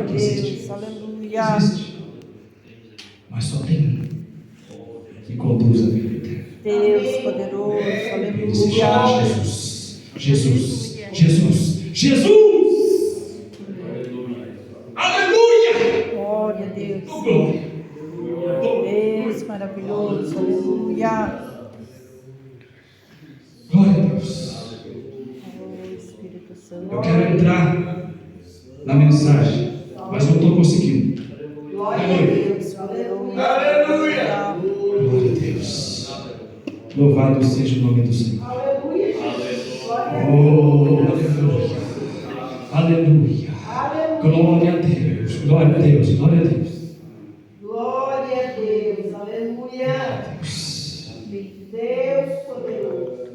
que existe. Aleluia. Existe. Mas só tem um que conduz a vida eterna. Deus poderoso, Ele se chama aleluia. Jesus. Jesus. Jesus. Jesus. Aleluia. Glória a Deus. Oh, glória. Deus maravilhoso, aleluia. Glória a Deus. Oh, Espírito Santo. Eu quero entrar na mensagem, mas não estou conseguindo. Aleluia. Deus poderoso. Aleluia. Glória a Deus. Louvado seja o nome do Senhor. Oh, aleluia. Aleluia. Glória a Deus. Glória a Deus. Glória a Deus. Glória a Deus. Aleluia. Deus poderoso.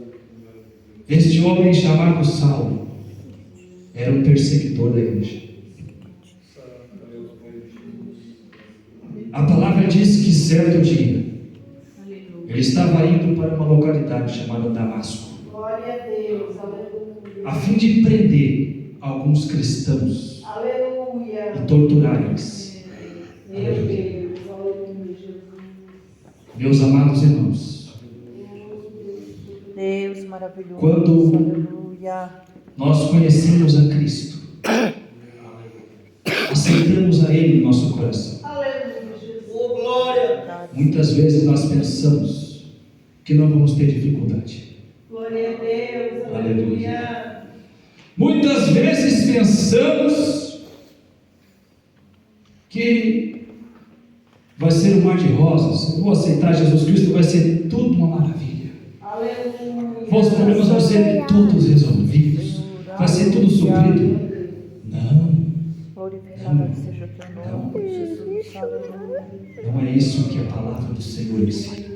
Este homem chamado Saulo era um perseguidor da igreja. A palavra diz que certo dia ele estava indo para uma localidade chamada Damasco, Glória a Deus. Aleluia. a fim de prender alguns cristãos Aleluia. e torturar-eles. Meu Deus. Aleluia, Jesus. Meus amados irmãos, Deus maravilhoso, Quando- aleluia. nós conhecemos a Cristo, aceitamos a Ele no nosso coração. Aleluia, Jesus. Oh, glória. Muitas vezes nós pensamos que não vamos ter dificuldade. Glória a Deus. Aleluia. Aleluia. Muitas vezes pensamos que vai ser um mar de rosas. Eu vou aceitar Jesus Cristo, vai ser tudo uma maravilha. Aleluia. Os problemas vão ser todos resolvidos. Vai ser tudo suprido. Não, Glorificado seja o teu nome, Jesus, aleluia. não é isso que a palavra do Senhor ensina.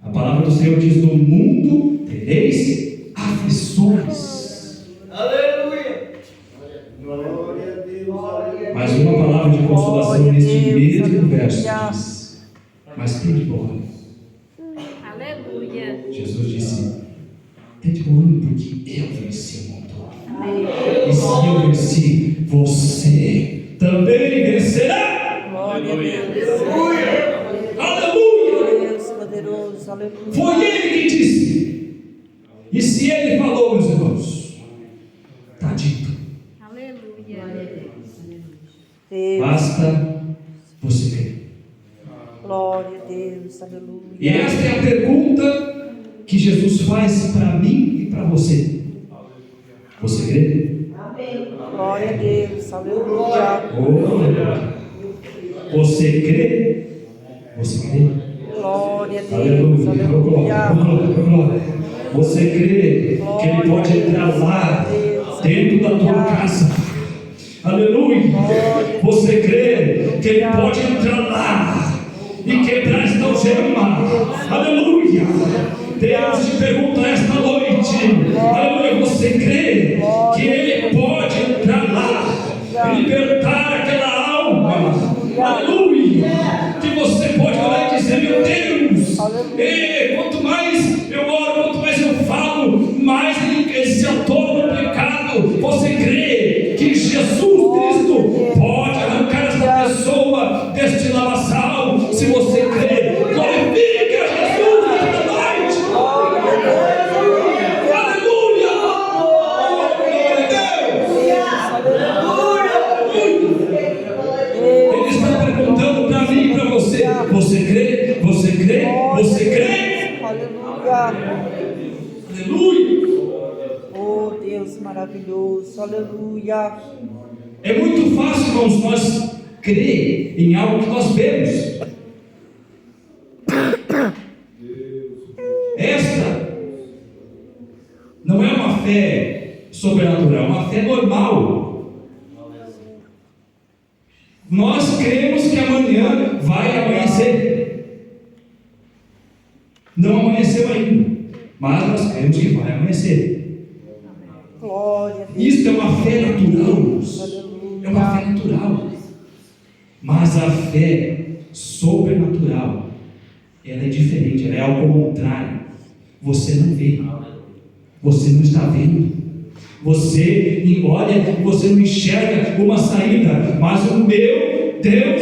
A palavra do Senhor diz: no mundo tereis aflições. Aleluia. Glória a Deus. Mais uma palavra de consolação Glória a neste Deus, mesmo verso. aleluia. Diz, mas tende bom ânimo. Aleluia. Jesus disse: tende bom ânimo, porque eu venci o mundo. E se eu venci, você também vencerá. Glória a Deus. Aleluia! Deus poderoso, aleluia. Foi Ele que disse. E se Ele falou, meus irmãos, está dito. Aleluia. Deus, Basta você crer. glória a Deus, aleluia. E esta é a pergunta que Jesus faz para mim e para você. Você crê? Amém. Glória a Deus, aleluia. Oh, você crê? Você crê? Glória a Deus, Aleluia. Oh, glória, oh, aleluia. glória, oh, glória. Você crê que Ele pode entrar lá dentro da tua casa? Aleluia. Você crê que Ele pode entrar lá e quebrar esta algema? Aleluia. Deus te pergunta esta noite: aleluia, você crê que Ele pode entrar lá e libertar aquela alma? Aleluia. Que você pode orar e dizer: meu Deus, quanto mais eu oro, quanto mais eu falo, mais ele se atora no pecado. Você crê que Jesus Cristo pode arrancar esta pessoa deste lamaçal? Se você crê, glorifique a Jesus nesta noite. Aleluia! Glória a Deus! Ele está perguntando para mim e para você: você crê? Você crê? Você crê? Aleluia. Aleluia! Oh Deus maravilhoso, aleluia. É muito fácil, irmãos, nós crer em algo que nós vemos. Esta não é uma fé sobrenatural, é uma fé normal. Nós cremos que amanhã vai amanhecer. Não amanheceu ainda, mas nós cremos que vai amanhecer. Glória a Deus. Isso é uma fé natural, irmãos. É uma fé natural. Mas a fé sobrenatural, ela é diferente, ela é ao contrário. Você não vê, você não está vendo, Você olha e você não enxerga uma saída, mas o meu Deus,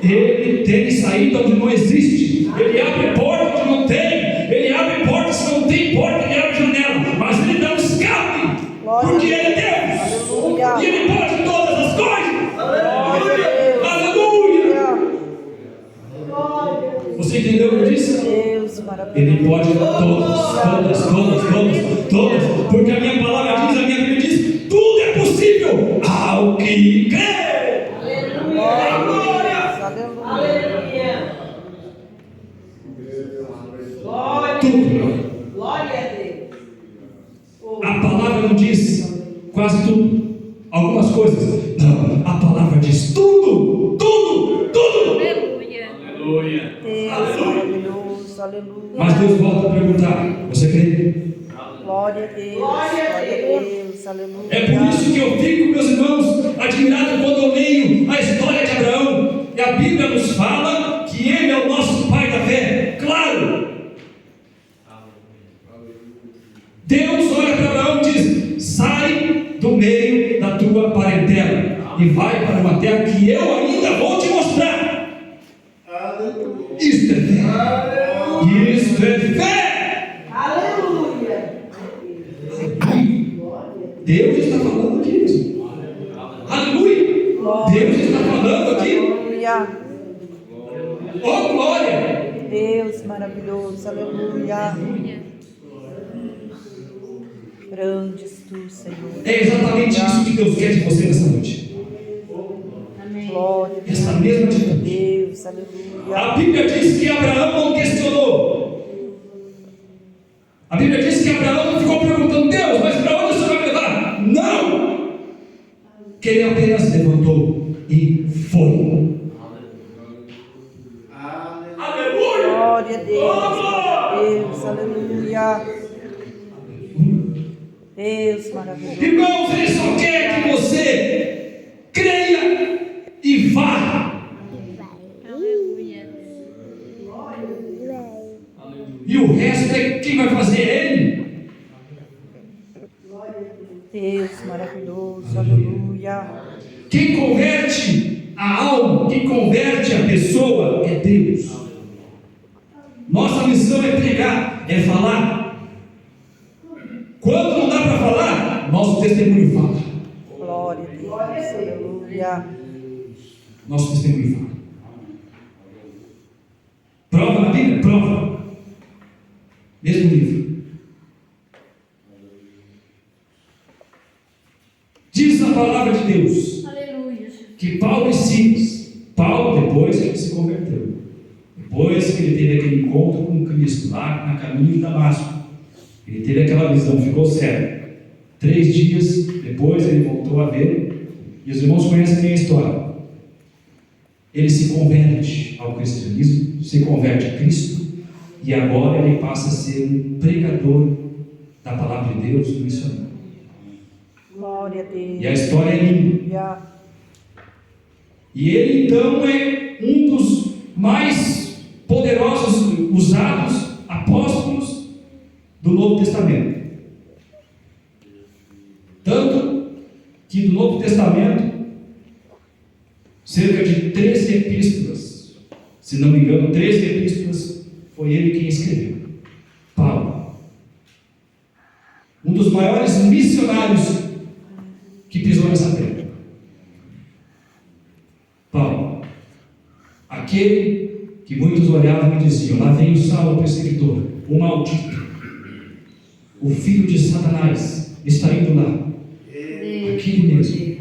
Ele tem saída onde não existe. Ele abre porta onde não tem. Ele abre porta se não tem porta, Ele abre janela. Mas Ele dá um escape, porque Ele é Deus. Aleluia. E Ele pode todas as coisas. Aleluia. Aleluia. Você entendeu o que eu disse? Deus maravilhoso. Ele pode todas, porque a minha palavra diz, a minha Bíblia diz, tudo é possível ao que crê. Aleluia. Aleluia. Aleluia. Glória. Tudo. Glória a Deus. A palavra não diz quase tudo, algumas coisas. Não, a palavra diz tudo. Aleluia. Deus maravilhoso. Aleluia. Mas Deus volta a perguntar: você crê? Glória a Deus. Glória a Deus. Aleluia. É por isso que eu fico, meus irmãos, admirado quando eu leio a história de Abraão. E a Bíblia nos fala que ele é o nosso pai da fé. Claro! Deus olha para Abraão e diz: sai do meio da tua parentela e vai para uma terra que eu ainda vou te mostrar. Isto é fé. Isto é fé. Aleluia. Deus está falando aqui, mesmo. Aleluia. Deus está falando aqui. Aleluia. Oh, glória. Deus maravilhoso. Aleluia. Grandes tu, Senhor. É exatamente isso que Deus quer de você nessa noite. Glória a Essa mesma atitude. Deus. Aleluia. A Bíblia diz que Abraão não questionou. A Bíblia diz que Abraão não ficou perguntando: Deus, mas para onde o Senhor vai me levar? Não! Que ele apenas levantou e foi. Aleluia! Glória a Deus. Oh! Deus. Aleluia. Deus maravilhoso. Irmãos, Ele só quer que você creia e vá. Aleluia. E o resto é quem vai fazer Ele. Deus maravilhoso. Aleluia. Quem converte a alma, quem converte a pessoa é Deus. Nossa missão é pregar, é falar. Quando não dá para falar, nosso testemunho fala. Glória a Deus. Aleluia. Nosso testemunho fala. Prova na Bíblia? Prova. Mesmo livro. Diz a palavra de Deus Aleluia. que Paulo e Silas, Paulo depois que ele se converteu, depois que ele teve aquele encontro com Cristo lá na caminho de Damasco, ele teve aquela visão, ficou cego. 3 dias depois ele voltou a ver, e os irmãos conhecem bem a história. Ele se converte ao cristianismo, se converte a Cristo, e agora ele passa a ser um pregador da palavra de Deus, um missionário. Glória a Deus. E a história é linda. Aleluia. E ele então é um dos mais poderosos, usados apóstolos do Novo Testamento. Tanto que do Novo Testamento, cerca de 13 epístolas, se não me engano, 13 epístolas, foi ele quem escreveu. Paulo. Um dos maiores missionários que pisou nessa terra. Paulo. Aquele que muitos olhavam e diziam: lá vem o Saulo, o perseguidor, o maldito, o filho de Satanás, está indo lá. Aquele mesmo,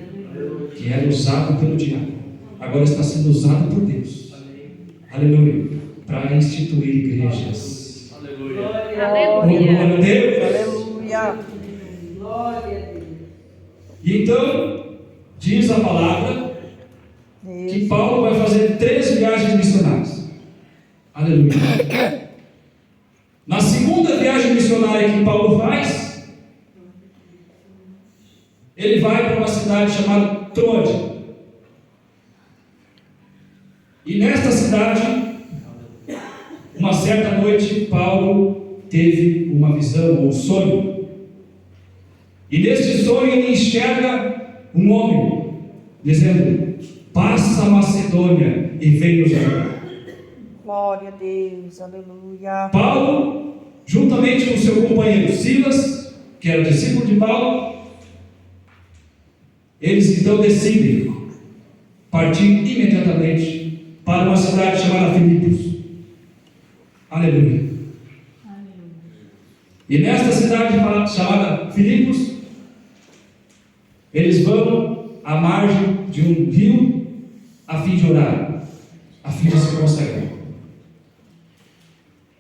que era usado pelo diabo, agora está sendo usado por Deus. Aleluia. Para instituir igrejas. Glória Oh, glória a Deus. Aleluia. a Deus. E então, diz a palavra que Deus. Paulo vai fazer 3 viagens missionárias. Aleluia. Na segunda viagem missionária que Paulo faz, ele vai para uma cidade chamada Troade. E nesta cidade, uma certa noite, Paulo teve uma visão ou um sonho. E neste sonho ele enxerga um homem dizendo: passa a Macedônia e vem nos ajudar. Glória a Deus, aleluia. Paulo, juntamente com seu companheiro Silas, que era discípulo de Paulo, eles então decidem partir imediatamente para uma cidade chamada Filipos. Aleluia. E nesta cidade chamada Filipos, eles vão à margem de um rio a fim de orar, a fim de se consagrar.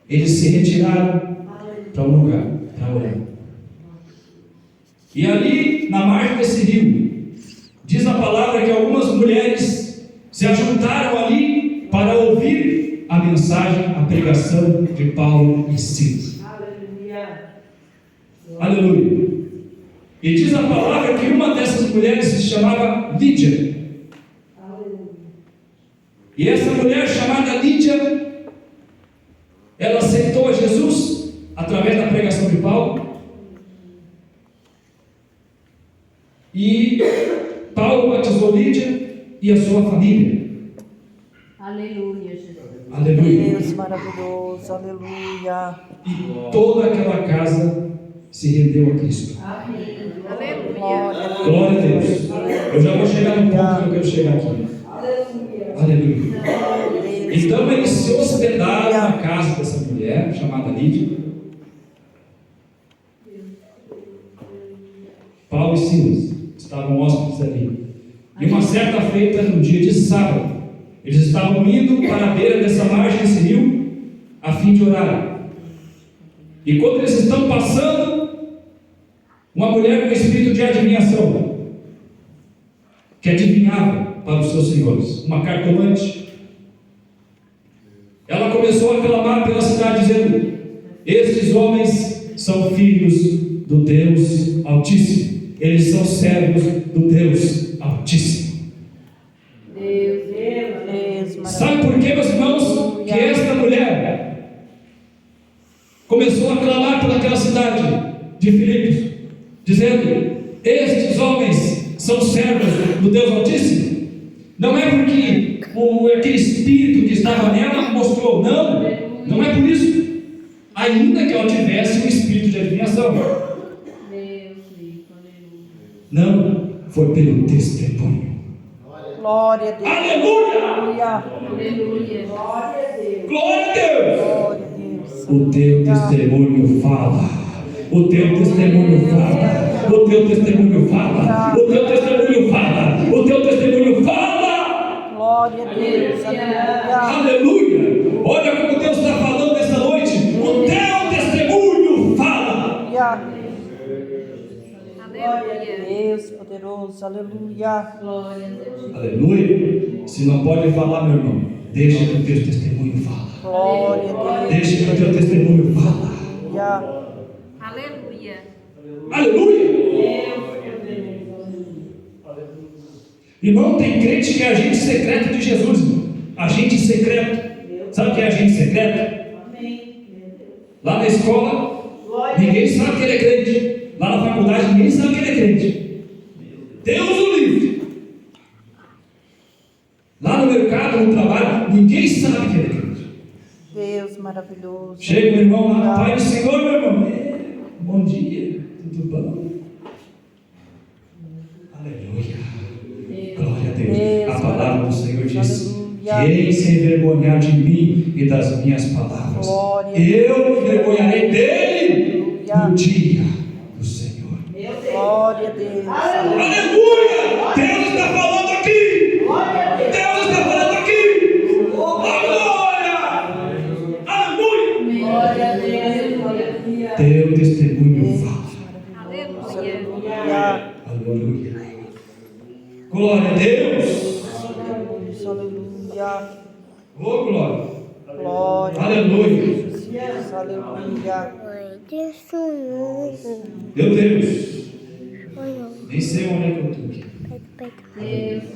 Eles se retiraram para um lugar para orar. E ali, na margem desse rio, diz a palavra que algumas mulheres se ajuntaram ali para ouvir a mensagem, a pregação de Paulo e Silas. Aleluia. Aleluia. E diz a palavra que uma dessas mulheres se chamava Lídia. Aleluia. E essa mulher chamada Lídia, ela aceitou a Jesus através da pregação de Paulo. E Paulo batizou Lídia e a sua família. Aleluia, Jesus. Aleluia. Deus maravilhoso, aleluia. E toda aquela casa se rendeu a Cristo. Amém. Aleluia. Glória a Deus. Glória a Deus. Eu já vou chegar no ponto que eu quero chegar aqui. Aleluia. Aleluia. Então eles se hospedaram na casa dessa mulher chamada Lídia. Paulo e Silas estavam hóspedes ali. E uma certa feita, no dia de sábado, eles estavam indo para a beira dessa margem desse rio a fim de orar. E quando eles estão passando, uma mulher com espírito de adivinhação, que adivinhava para os seus senhores, uma cartomante, ela começou a clamar pela cidade dizendo: estes homens são filhos do Deus Altíssimo, eles são servos do Deus Altíssimo. Deus, Deus Sabe por que, meus irmãos, que esta mulher começou a clamar pelaquela cidade de Filipos, dizendo: estes homens são servos do Deus Altíssimo? Não é porque aquele espírito que estava nela mostrou, não é por isso, ainda que ela tivesse um espírito de adivinhação. Não, foi pelo testemunho. Glória a Deus. Aleluia! Aleluia. glória a Deus. Glória a Deus! Glória a Deus. O teu testemunho fala. O teu testemunho fala. O teu testemunho fala. O teu testemunho fala. O teu testemunho fala. Glória a Deus. Aleluia. Aleluia! Olha como Deus está falando essa noite. O teu testemunho fala. Aleluia. Aleluia. Deus poderoso. Aleluia. Glória a Deus. Aleluia! Se não pode falar, meu irmão, deixa que o teu testemunho fala. Glória a Deus. Deixa que o teu testemunho fala. Aleluia. Aleluia. Aleluia! Irmão, tem crente que é agente secreto de Jesus, irmão. Agente secreto. Sabe o que é agente secreto? Amém. Lá na escola, ninguém sabe que ele é crente. Lá na faculdade, ninguém sabe que ele é crente. Deus o livre. Lá no mercado, no trabalho, ninguém sabe que ele é crente. Deus maravilhoso. Chega meu irmão lá, Pai do Senhor, meu irmão. Bom dia, tudo bom? Aleluia. Glória a Deus. A palavra do Senhor diz: quem se envergonhar de mim e das minhas palavras, eu me envergonharei dele no dia do Senhor. Glória a Deus. Aleluia! Deus está falando aqui! Deus está falando aqui! Glória! Aleluia! Glória a Deus. Aleluia. Teu testemunho fala. Aleluia. Aleluia! Glória a Deus! Aleluia. Oh, glória! Glória. Aleluia! Jesus. Aleluia. Meu Deus! Nem sei onde é que eu estou aqui. Deus.